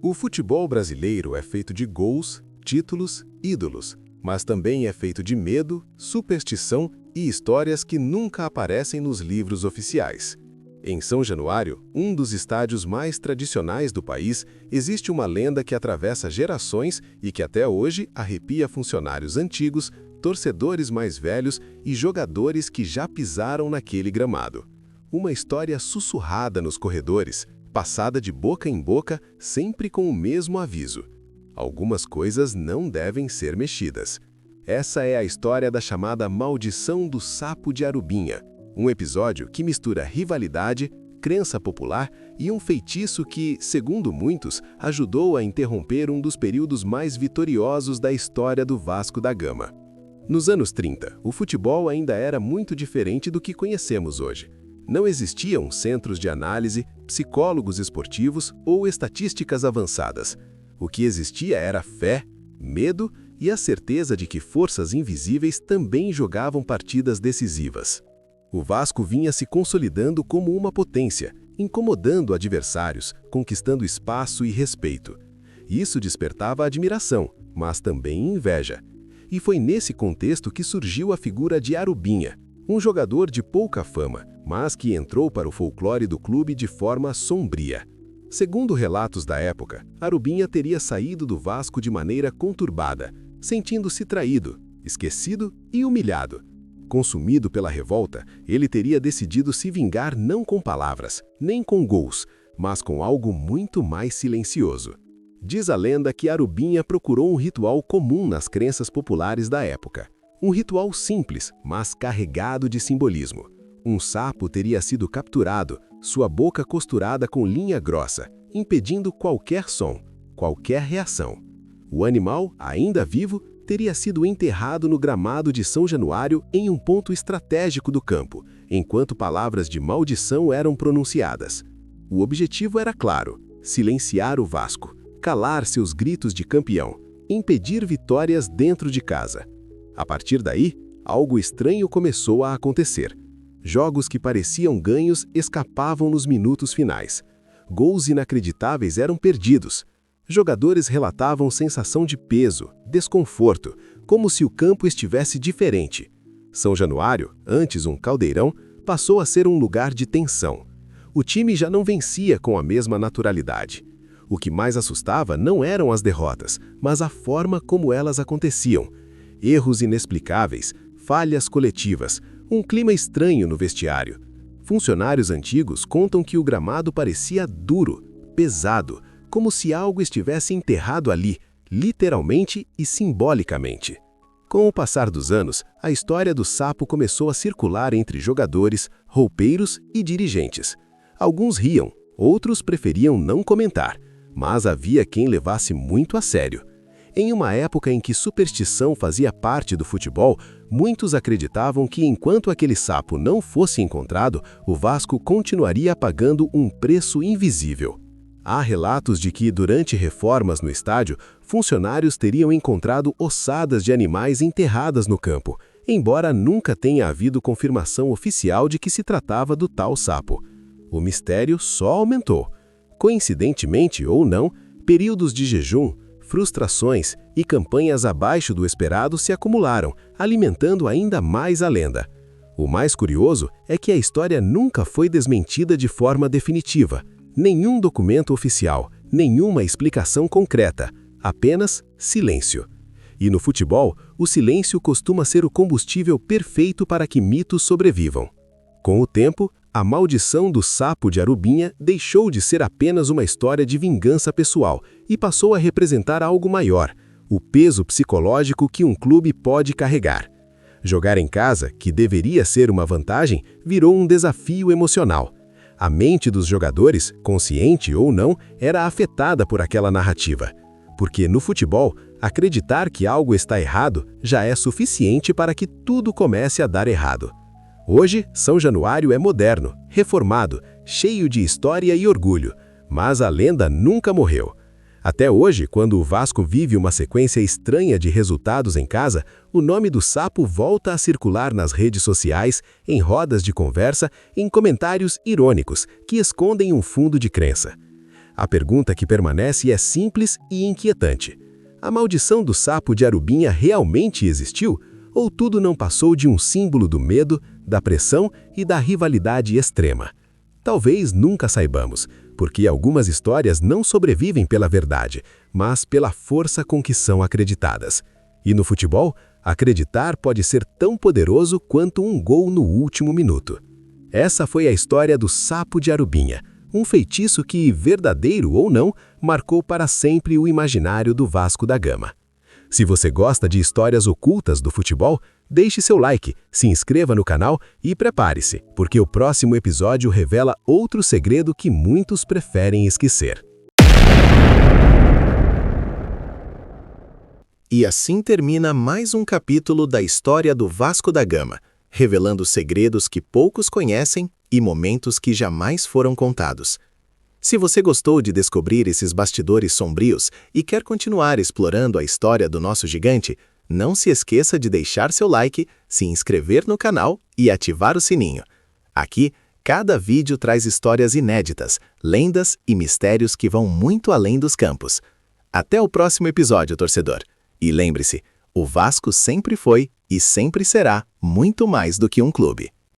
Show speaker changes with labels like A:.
A: O futebol brasileiro é feito de gols, títulos, ídolos, mas também é feito de medo, superstição e histórias que nunca aparecem nos livros oficiais. Em São Januário, um dos estádios mais tradicionais do país, existe uma lenda que atravessa gerações e que até hoje arrepia funcionários antigos, torcedores mais velhos e jogadores que já pisaram naquele gramado. Uma história sussurrada nos corredores, passada de boca em boca, sempre com o mesmo aviso: algumas coisas não devem ser mexidas. Essa é a história da chamada Maldição do Sapo de Arubinha, um episódio que mistura rivalidade, crença popular e um feitiço que, segundo muitos, ajudou a interromper um dos períodos mais vitoriosos da história do Vasco da Gama. Nos anos 30, o futebol ainda era muito diferente do que conhecemos hoje. Não existiam centros de análise, psicólogos esportivos ou estatísticas avançadas. O que existia era fé, medo e a certeza de que forças invisíveis também jogavam partidas decisivas. O Vasco vinha se consolidando como uma potência, incomodando adversários, conquistando espaço e respeito. Isso despertava admiração, mas também inveja. E foi nesse contexto que surgiu a figura de Arubinha, um jogador de pouca fama, mas que entrou para o folclore do clube de forma sombria. Segundo relatos da época, Arubinha teria saído do Vasco de maneira conturbada, sentindo-se traído, esquecido e humilhado. Consumido pela revolta, ele teria decidido se vingar não com palavras, nem com gols, mas com algo muito mais silencioso. Diz a lenda que Arubinha procurou um ritual comum nas crenças populares da época. Um ritual simples, mas carregado de simbolismo. Um sapo teria sido capturado, sua boca costurada com linha grossa, impedindo qualquer som, qualquer reação. O animal, ainda vivo, teria sido enterrado no gramado de São Januário em um ponto estratégico do campo, enquanto palavras de maldição eram pronunciadas. O objetivo era claro: silenciar o Vasco, calar seus gritos de campeão, impedir vitórias dentro de casa. A partir daí, algo estranho começou a acontecer. Jogos que pareciam ganhos escapavam nos minutos finais. Gols inacreditáveis eram perdidos. Jogadores relatavam sensação de peso, desconforto, como se o campo estivesse diferente. São Januário, antes um caldeirão, passou a ser um lugar de tensão. O time já não vencia com a mesma naturalidade. O que mais assustava não eram as derrotas, mas a forma como elas aconteciam. Erros inexplicáveis, falhas coletivas, um clima estranho no vestiário. Funcionários antigos contam que o gramado parecia duro, pesado, como se algo estivesse enterrado ali, literalmente e simbolicamente. Com o passar dos anos, a história do sapo começou a circular entre jogadores, roupeiros e dirigentes. Alguns riam, outros preferiam não comentar, mas havia quem levasse muito a sério. Em uma época em que superstição fazia parte do futebol, muitos acreditavam que enquanto aquele sapo não fosse encontrado, o Vasco continuaria pagando um preço invisível. Há relatos de que, durante reformas no estádio, funcionários teriam encontrado ossadas de animais enterradas no campo, embora nunca tenha havido confirmação oficial de que se tratava do tal sapo. O mistério só aumentou. Coincidentemente ou não, períodos de jejum, frustrações e campanhas abaixo do esperado se acumularam, alimentando ainda mais a lenda. O mais curioso é que a história nunca foi desmentida de forma definitiva. Nenhum documento oficial, nenhuma explicação concreta, apenas silêncio. E no futebol, o silêncio costuma ser o combustível perfeito para que mitos sobrevivam. Com o tempo, a maldição do sapo de Arubinha deixou de ser apenas uma história de vingança pessoal e passou a representar algo maior, o peso psicológico que um clube pode carregar. Jogar em casa, que deveria ser uma vantagem, virou um desafio emocional. A mente dos jogadores, consciente ou não, era afetada por aquela narrativa. Porque no futebol, acreditar que algo está errado já é suficiente para que tudo comece a dar errado. Hoje, São Januário é moderno, reformado, cheio de história e orgulho, mas a lenda nunca morreu. Até hoje, quando o Vasco vive uma sequência estranha de resultados em casa, o nome do sapo volta a circular nas redes sociais, em rodas de conversa, em comentários irônicos que escondem um fundo de crença. A pergunta que permanece é simples e inquietante. A maldição do sapo de Arubinha realmente existiu? Ou tudo não passou de um símbolo do medo, da pressão e da rivalidade extrema? Talvez nunca saibamos, porque algumas histórias não sobrevivem pela verdade, mas pela força com que são acreditadas. E no futebol, acreditar pode ser tão poderoso quanto um gol no último minuto. Essa foi a história do sapo de Arubinha, um feitiço que, verdadeiro ou não, marcou para sempre o imaginário do Vasco da Gama. Se você gosta de histórias ocultas do futebol, deixe seu like, se inscreva no canal e prepare-se, porque o próximo episódio revela outro segredo que muitos preferem esquecer. E assim termina mais um capítulo da história do Vasco da Gama, revelando segredos que poucos conhecem e momentos que jamais foram contados. Se você gostou de descobrir esses bastidores sombrios e quer continuar explorando a história do nosso gigante, não se esqueça de deixar seu like, se inscrever no canal e ativar o sininho. Aqui, cada vídeo traz histórias inéditas, lendas e mistérios que vão muito além dos campos. Até o próximo episódio, torcedor. E lembre-se, o Vasco sempre foi e sempre será muito mais do que um clube.